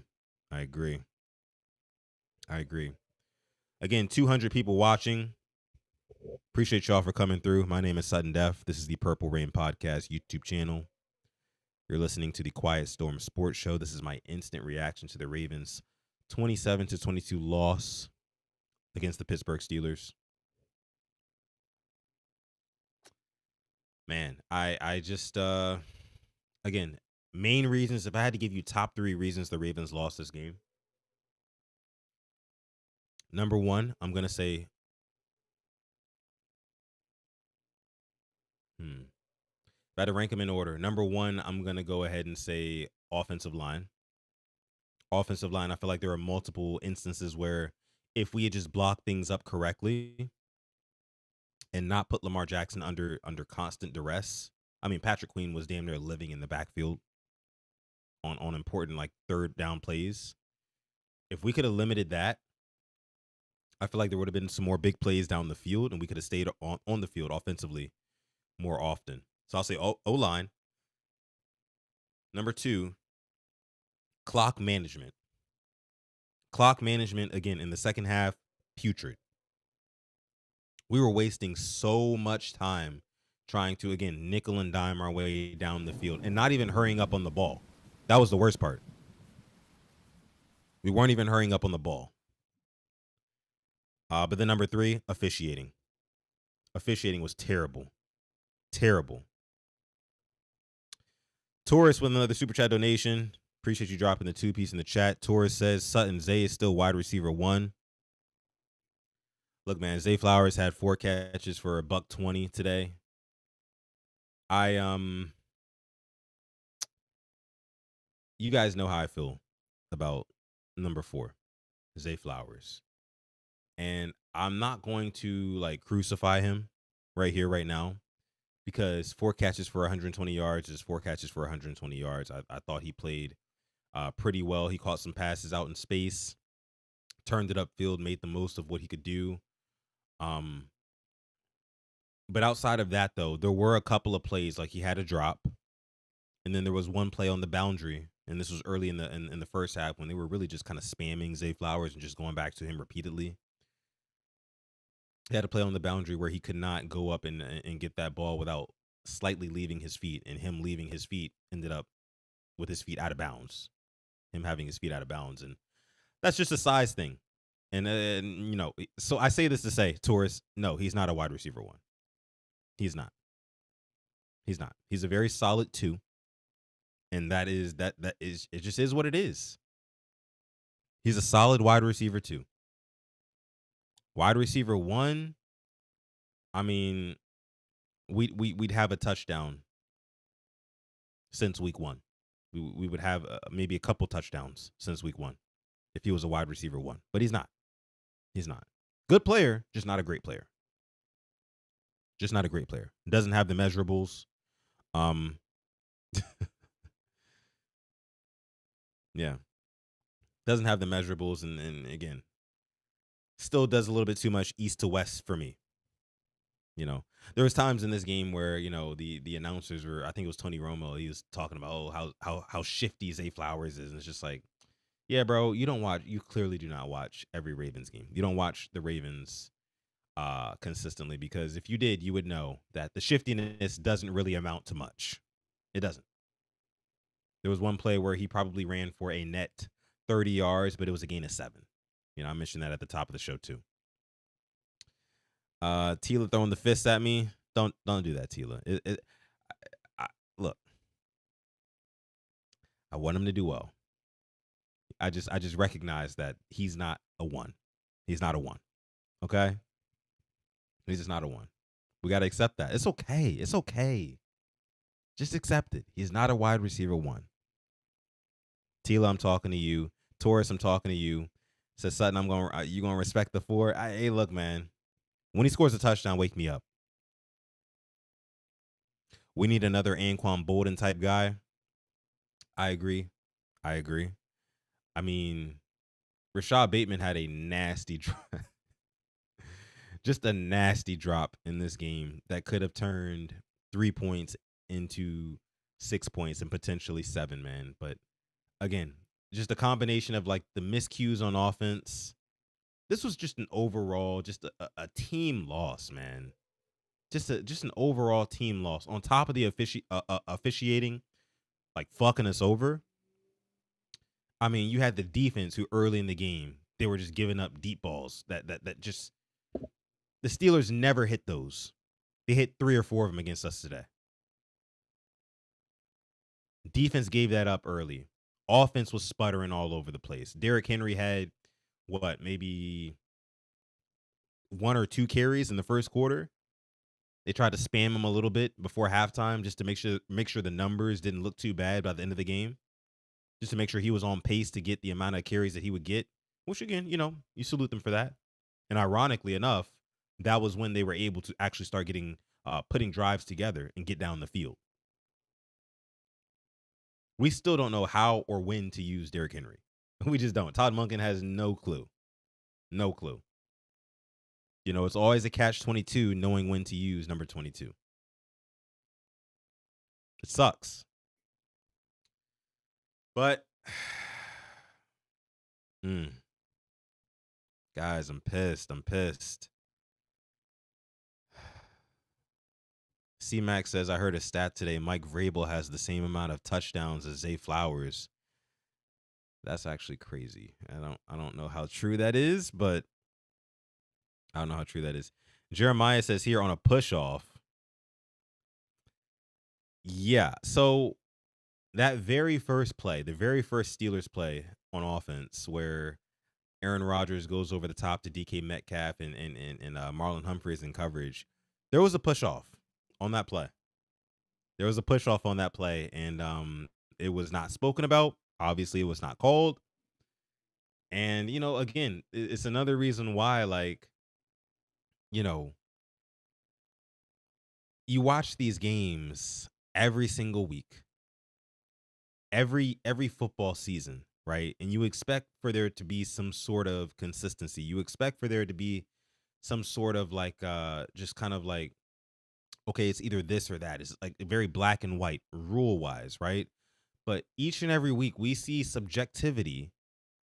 Again, 200 people watching. Appreciate y'all for coming through. My name is Sutton Def. This is the Purple Rain Podcast YouTube channel. You're listening to the Quiet Storm Sports Show. This is my instant reaction to the Ravens' 27-22 loss against the Pittsburgh Steelers. Man, I just again, main reasons, if I had to give you top 3 reasons the Ravens lost this game. Number 1, I'm going to say if I had to rank them in order, number 1, I'm going to go ahead and say offensive line. Offensive line, I feel like there are multiple instances where if we had just blocked things up correctly and not put Lamar Jackson under constant duress. I mean, Patrick Queen was damn near living in the backfield on important like third down plays. If we could have limited that, I feel like there would have been some more big plays down the field and we could have stayed on the field offensively more often. So I'll say O-line. Number 2, clock management. Clock management, again, in the second half, putrid. We were wasting so much time trying to, again, nickel and dime our way down the field and not even hurrying up on the ball. That was the worst part. We weren't even hurrying up on the ball. But then number 3, officiating. Officiating was terrible. Terrible. Taurus with another Super Chat donation. Appreciate you dropping the 2-piece in the chat. Taurus says Sutton Zay is still wide receiver 1. Look, man, Zay Flowers had 4 catches for $120 today. You guys know how I feel about number 4, Zay Flowers. And I'm not going to like crucify him right here, right now, because 4 catches for 120 yards is 4 catches for 120 yards. I thought he played pretty well. He caught some passes out in space, turned it upfield, made the most of what he could do. But outside of that, though, there were a couple of plays like he had a drop, and then there was one play on the boundary, and this was early in the first half when they were really just kind of spamming Zay Flowers and just going back to him repeatedly. He had a play on the boundary where he could not go up and get that ball without slightly leaving his feet, and him leaving his feet ended up with his feet out of bounds, him having his feet out of bounds, and that's just a size thing. And so I say this to say, Taurus, no, he's not a wide receiver 1. He's not. He's a very solid 2, and that is it. Just is what it is. He's a solid wide receiver 2. Wide receiver 1, I mean, we'd have a touchdown since week one. We would have maybe a couple touchdowns since week one if he was a wide receiver one, but he's not. He's not. Good player, just not a great player. Just not a great player. Doesn't have the measurables. Um, yeah, doesn't have the measurables, and again, still does a little bit too much east to west for me. You know, there was times in this game where the announcers were. I think it was Tony Romo. He was talking about how shifty Zay Flowers is, and it's just like, yeah, bro, you don't watch. You clearly do not watch every Ravens game. You don't watch the Ravens consistently, because if you did, you would know that the shiftiness doesn't really amount to much. It doesn't. There was one play where he probably ran for a net 30 yards, but it was a gain of 7. I mentioned that at the top of the show too. Tila throwing the fist at me. Don't do that, Tila. Look, I want him to do well. I just recognize that he's not a 1. He's not a 1. Okay? He's just not a 1. We got to accept that. It's okay. It's okay. Just accept it. He's not a wide receiver 1. Tila, I'm talking to you. Taurus, I'm talking to you. Says Sutton, you gonna respect the 4. Hey, look, man. When he scores a touchdown, wake me up. We need another Anquan Bolden type guy. I agree. I mean, Rashad Bateman had a nasty drop. Just a nasty drop in this game that could have turned 3 points into 6 points and potentially 7, man. But again, just a combination of like the miscues on offense. This was just an overall, just a team loss, man. Just an overall team loss on top of the officiating, like fucking us over. I mean, you had the defense who early in the game they were just giving up deep balls that just the Steelers never hit those. They hit 3 or 4 of them against us today. Defense gave that up early. Offense was sputtering all over the place. Derrick Henry had maybe 1 or 2 carries in the first quarter. They tried to spam him a little bit before halftime just to make sure the numbers didn't look too bad by the end of the game. Just to make sure he was on pace to get the amount of carries that he would get, which again, you salute them for that. And ironically enough, that was when they were able to actually start getting putting drives together and get down the field. We still don't know how or when to use Derrick Henry. We just don't. Todd Monken has no clue. No clue. It's always a catch-22 knowing when to use number 22. It sucks. But guys, I'm pissed. C-Max says, I heard a stat today. Mike Vrabel has the same amount of touchdowns as Zay Flowers. That's actually crazy. I don't know how true that is, but I don't know how true that is. Jeremiah says here on a push-off. Yeah, so that very first play, the very first Steelers play on offense where Aaron Rodgers goes over the top to DK Metcalf and Marlon Humphreys in coverage, there was a push-off on that play. There was a push-off on that play, and it was not spoken about. Obviously, it was not called. And, again, it's another reason why, like, you watch these games every single week, every football season, right? And you expect for there to be some sort of consistency. You expect for there to be some sort of like just kind of like, okay, it's either this or that. It's like very black and white rule wise, right? But each and every week we see subjectivity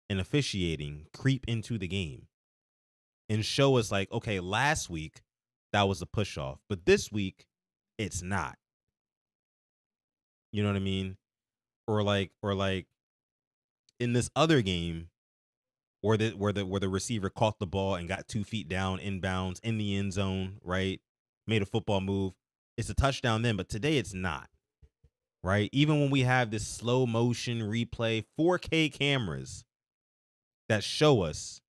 and officiating creep into the game and show us like, okay, last week that was a push off, but this week it's not. You know what I mean? Or like in this other game where the receiver caught the ball and got 2 feet down inbounds in the end zone, right? Made a football move. It's a touchdown then, but today it's not. Right? Even when we have this slow motion replay, 4K cameras that show us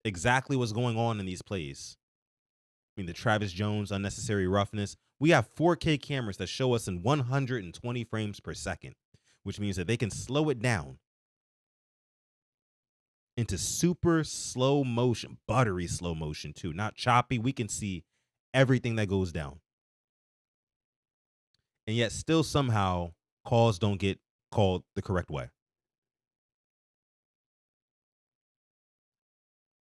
exactly what's going on in these plays. mean, the Travis Jones unnecessary roughness. We have 4K cameras that show us in 120 frames per second, which means that they can slow it down into super slow motion, buttery slow motion too, not choppy. We can see everything that goes down. And yet still somehow calls don't get called the correct way.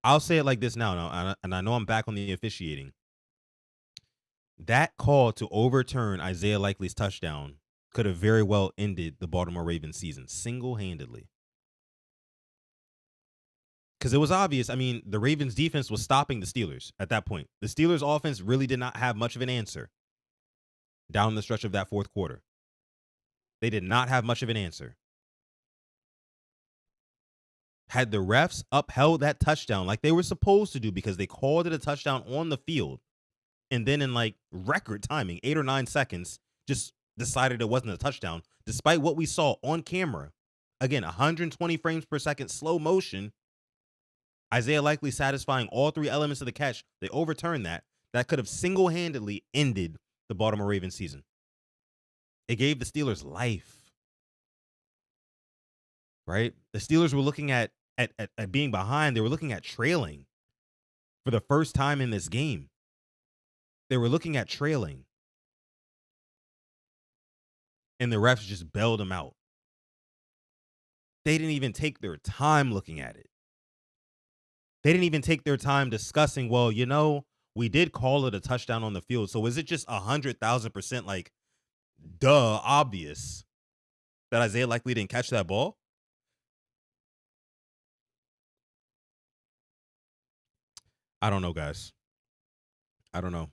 I'll say it like this now, and I know I'm back on the officiating. That call to overturn Isaiah Likely's touchdown could have very well ended the Baltimore Ravens season single-handedly. Because it was obvious. I mean, the Ravens defense was stopping the Steelers at that point. The Steelers offense really did not have much of an answer down the stretch of that fourth quarter. They did not have much of an answer. Had the refs upheld that touchdown like they were supposed to do, because they called it a touchdown on the field, and then in like record timing, 8 or 9 seconds, just decided it wasn't a touchdown, despite what we saw on camera. Again, 120 frames per second, slow motion. Isaiah Likely satisfying all three elements of the catch. They overturned that. That could have single-handedly ended the Baltimore Ravens season. It gave the Steelers life. Right? The Steelers were looking at being behind. They were looking at trailing for the first time in this game. They were looking at trailing. And the refs just bailed them out. They didn't even take their time looking at it. They didn't even take their time discussing, well, you know, we did call it a touchdown on the field. So is it just 100,000% like, duh, obvious that Isaiah Likely didn't catch that ball? I don't know, guys. I don't know.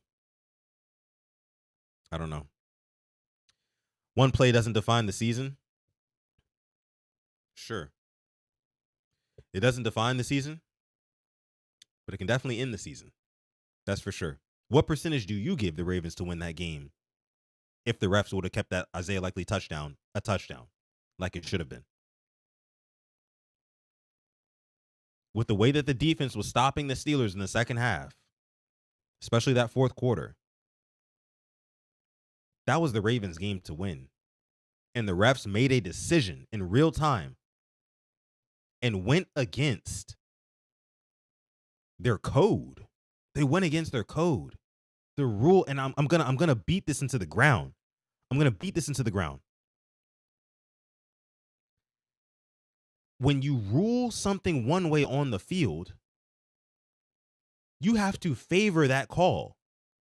One play doesn't define the season. Sure. It doesn't define the season, but it can definitely end the season. That's for sure. What percentage do you give the Ravens to win that game if the refs would have kept that Isaiah Likely touchdown a touchdown like it should have been? With the way that the defense was stopping the Steelers in the second half, especially that fourth quarter, that was the Ravens' game to win. And the refs made a decision in real time and went against their code. They went against their code. The rule, and I'm gonna beat this into the ground. I'm gonna beat this into the ground. When you rule something one way on the field, you have to favor that call.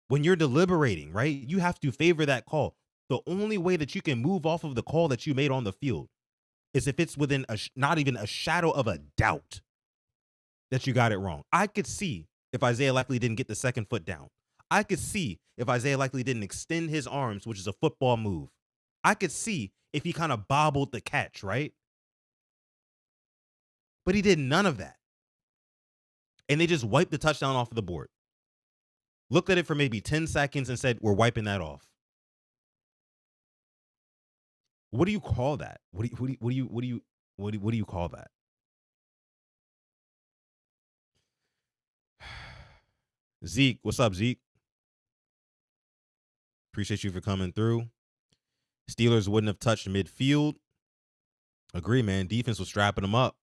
When you're deliberating, right? You have to favor that call. The only way that you can move off of the call that you made on the field is if it's within not even a shadow of a doubt that you got it wrong. I could see if Isaiah Likely didn't get the second foot down. I could see if Isaiah Likely didn't extend his arms, which is a football move. I could see if he kind of bobbled the catch, right? But he did none of that. And they just wiped the touchdown off of the board. Looked at it for maybe 10 seconds and said, we're wiping that off. What do you call that? What do you call that? Zeke, what's up, Zeke? Appreciate you for coming through. Steelers wouldn't have touched midfield. Agree, man. Defense was strapping them up.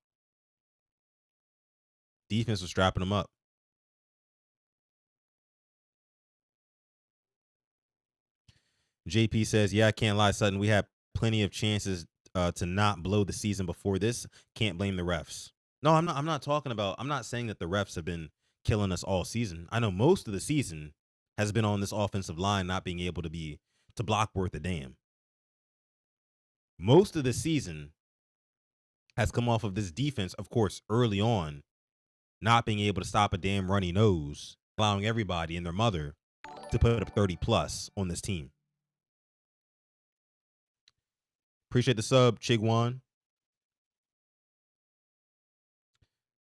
JP says, yeah, I can't lie, Sutton. We had plenty of chances to not blow the season before this. Can't blame the refs. No, I'm not talking about, I'm not saying that the refs have been killing us all season. I know most of the season has been on this offensive line not being able to block worth a damn. Most of the season has come off of this defense, of course, early on, not being able to stop a damn runny nose, allowing everybody and their mother to put up 30 plus on this team. Appreciate the sub, Chigwan.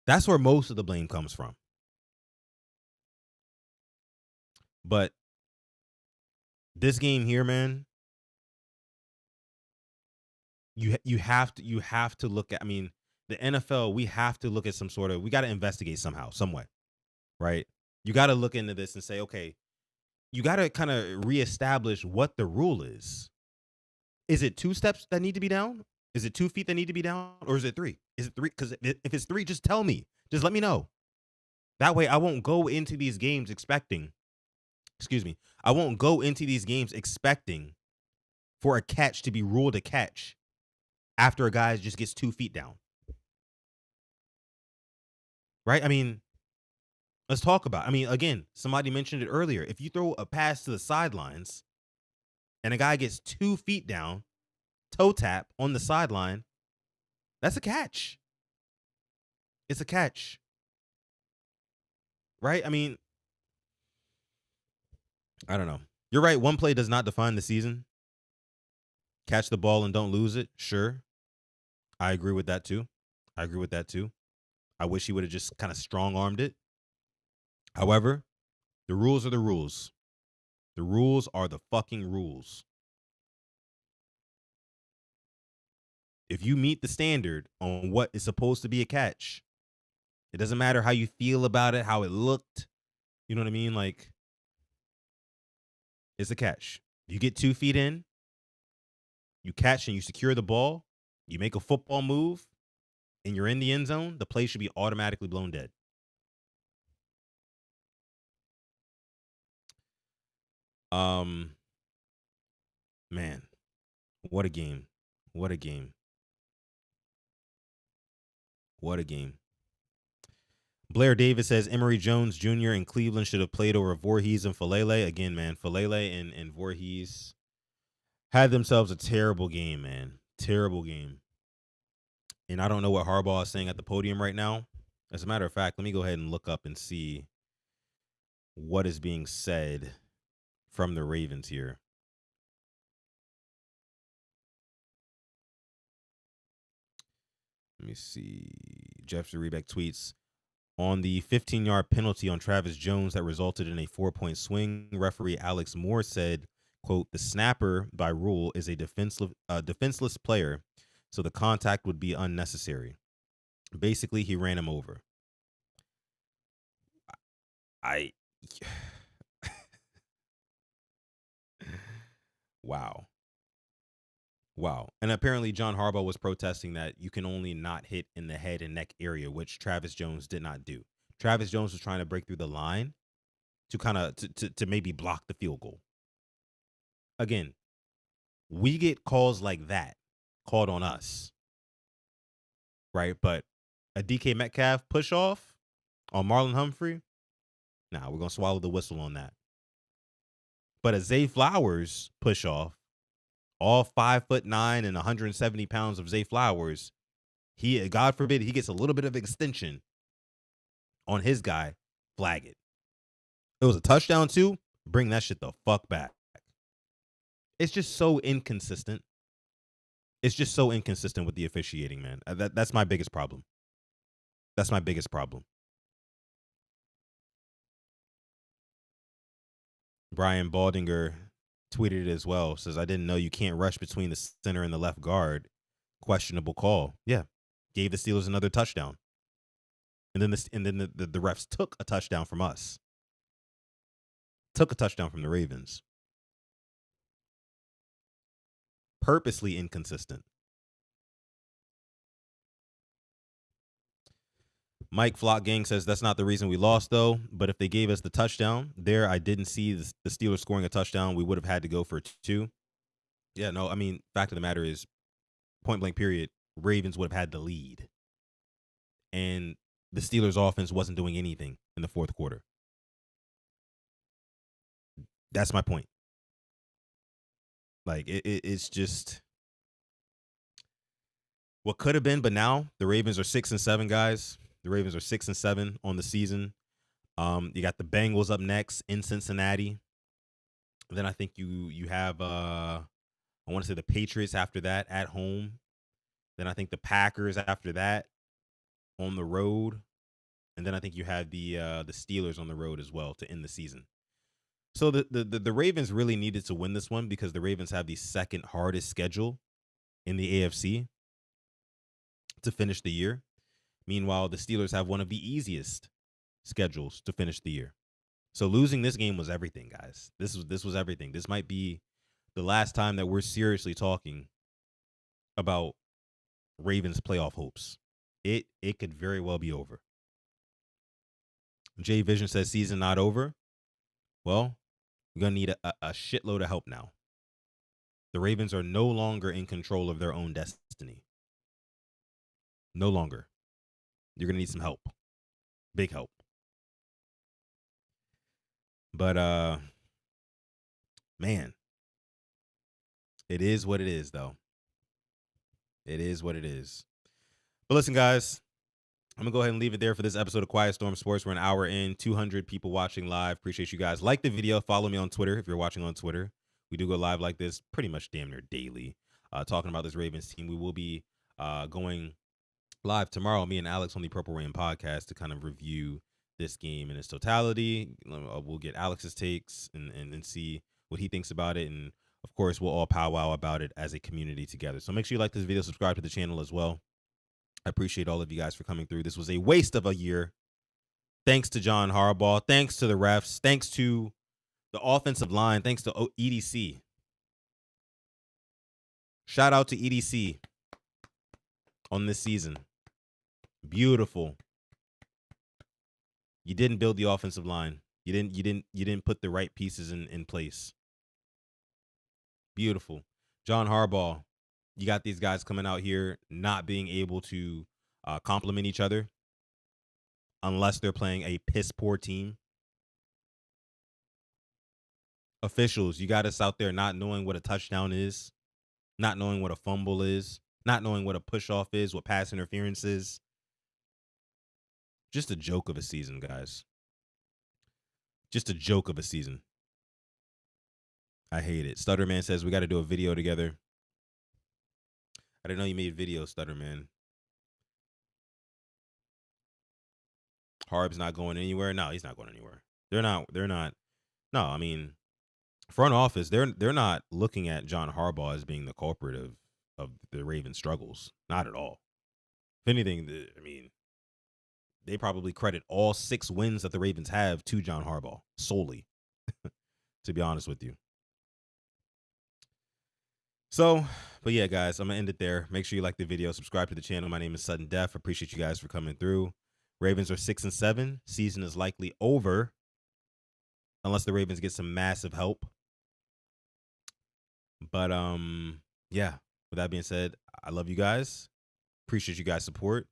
That's where most of the blame comes from. But this game here, man, you have to look at, I mean, the NFL, we have to look at we got to investigate somehow, some way, right? You got to look into this and say, okay, you got to kind of reestablish what the rule is. Is it 2 steps that need to be down? Is it 2 feet that need to be down? Or is it 3? Is it 3? Because if it's 3, just tell me. Just let me know. That way I won't go into these games expecting, excuse me, I won't go into these games expecting for a catch to be ruled a catch after a guy just gets 2 feet down. Right? I mean, let's talk about. I mean, again, somebody mentioned it earlier. If you throw a pass to the sidelines and a guy gets 2 feet down, toe tap on the sideline, that's a catch. It's a catch. Right? I mean, I don't know. You're right. One play does not define the season. Catch the ball and don't lose it. Sure. I agree with that too. I wish he would have just kind of strong armed it. However, the rules are the rules. The rules are the fucking rules. If you meet the standard on what is supposed to be a catch, it doesn't matter how you feel about it, how it looked. You know what I mean? Like, it's a catch. You get 2 feet in, you catch and you secure the ball, you make a football move, and you're in the end zone, the play should be automatically blown dead. Man, what a game. What a game. What a game. Blair Davis says Emory Jones Jr. in Cleveland should have played over Voorhees and Falele. Again, man, Falele and Voorhees had themselves a terrible game, man. Terrible game. And I don't know what Harbaugh is saying at the podium right now. As a matter of fact, let me go ahead and look up and see what is being said from the Ravens here. Let me see. Jeff Zrebeck tweets, on the 15-yard penalty on Travis Jones that resulted in a 4-point swing, referee Alex Moore said, quote, the snapper by rule is a defenseless player, so the contact would be unnecessary. Basically, he ran him over. Wow. And apparently John Harbaugh was protesting that you can only not hit in the head and neck area, which Travis Jones did not do. Travis Jones was trying to break through the line to kind of to maybe block the field goal. Again, we get calls like that called on us, right? But a DK Metcalf push off on Marlon Humphrey, nah, we're going to swallow the whistle on that. But a Zay Flowers push off, all 5'9" and 170 pounds of Zay Flowers, he, God forbid, he gets a little bit of extension on his guy, flag it. It was a touchdown too. Bring that shit the fuck back. It's just so inconsistent. It's just so inconsistent with the officiating, man. That's my biggest problem. That's my biggest problem. Brian Baldinger tweeted it as well. Says, I didn't know you can't rush between the center and the left guard. Questionable call. Yeah. Gave the Steelers another touchdown. And then the refs took a touchdown from us. Took a touchdown from the Ravens. Purposely inconsistent. Mike Flock Gang says that's not the reason we lost, though. But if they gave us the touchdown there, I didn't see the Steelers scoring a touchdown. We would have had to go for 2. Yeah, no, I mean, fact of the matter is, point blank period, Ravens would have had the lead. And the Steelers offense wasn't doing anything in the fourth quarter. That's my point. Like, it's just what could have been, but now the Ravens are 6-7, guys. The Ravens are 6-7 on the season. You got the Bengals up next in Cincinnati. Then I think you have I want to say the Patriots after that at home. Then I think the Packers after that on the road. And then I think you have the Steelers on the road as well to end the season. So the Ravens really needed to win this one because the Ravens have the second hardest schedule in the AFC to finish the year. Meanwhile, the Steelers have one of the easiest schedules to finish the year. So losing this game was everything, guys. This was everything. This might be the last time that we're seriously talking about Ravens playoff hopes. It could very well be over. Jay Vision says season not over. Well, we're gonna need a shitload of help now. The Ravens are no longer in control of their own destiny. No longer. You're gonna need some help. Big help. But man, it is what it is, though. It is what it is. But listen, guys, I'm going to go ahead and leave it there for this episode of Quiet Storm Sports. We're an hour in, 200 people watching live. Appreciate you guys. Like the video. Follow me on Twitter if you're watching on Twitter. We do go live like this pretty much damn near daily, talking about this Ravens team. We will be going live tomorrow, me and Alex on the Purple Rain podcast, to kind of review this game in its totality. We'll get Alex's takes and see what he thinks about it. And, of course, we'll all powwow about it as a community together. So make sure you like this video, subscribe to the channel as well. I appreciate all of you guys for coming through. This was a waste of a year. Thanks to John Harbaugh. Thanks to the refs. Thanks to the offensive line. Thanks to EDC. Shout out to EDC on this season. Beautiful. You didn't build the offensive line. You didn't put the right pieces in place. Beautiful. John Harbaugh. You got these guys coming out here not being able to complement each other unless they're playing a piss poor team. Officials, you got us out there not knowing what a touchdown is, not knowing what a fumble is, not knowing what a push off is, what pass interference is. Just a joke of a season, guys. Just a joke of a season. I hate it. Stutterman says we got to do a video together. I didn't know you made videos, Stutterman. Harb's not going anywhere. No, he's not going anywhere. They're not. No, I mean, front office, they're not looking at John Harbaugh as being the culprit of the Ravens' struggles. Not at all. If anything, I mean, they probably credit all 6 wins that the Ravens have to John Harbaugh solely, to be honest with you. So, but yeah, guys, I'm going to end it there. Make sure you like the video, subscribe to the channel. My name is Sudden Death. Appreciate you guys for coming through. Ravens are 6-7. Season is likely over unless the Ravens get some massive help. But, yeah, with that being said, I love you guys. Appreciate you guys' support.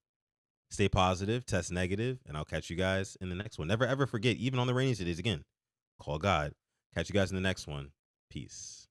Stay positive, test negative, and I'll catch you guys in the next one. Never, ever forget, even on the rainy days, again, call God. Catch you guys in the next one. Peace.